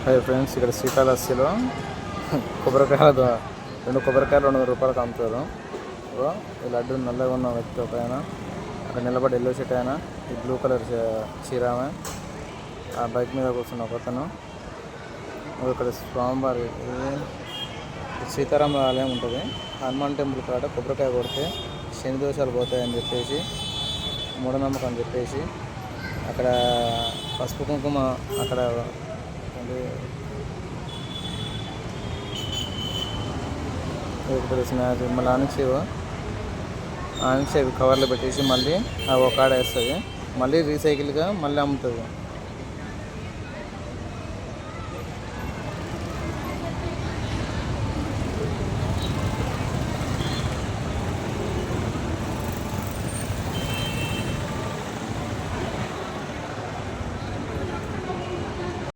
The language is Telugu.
హాయ్ ఫ్రెండ్స్, ఇక్కడ శ్రీకాళహస్తిలో కొబ్బరికాయలు 2 కొబ్బరికాయలు 200 రూపాయలకు అమ్ముతారు. ఈ లడ్డు నల్లగా ఉన్న వ్యక్తి ఒక ఆయన అక్కడ నిలబడి ఎల్లో షర్ట్ ఆయన, ఈ బ్లూ కలర్ చీర ఆమె, ఆ బైక్ మీద కూర్చున్న ఒకతను. ఇక్కడ స్వామివారి సీతారామ ఆలయం ఉంటుంది. హనుమాన్ టెంపుల్ కాడ కొబ్బరికాయ కొడితే శని దోషాలు పోతాయని చెప్పేసి మూఢనమ్మకం అని చెప్పేసి అక్కడ పసుపు కుంకుమ అక్కడ మళ్ళీ ఆనిక్షేవి కవర్లో పెట్టేసి మళ్ళీ అవి ఒక కాడ వేస్తుంది, మళ్ళీ రీసైకిల్గా మళ్ళీ అమ్ముతుంది.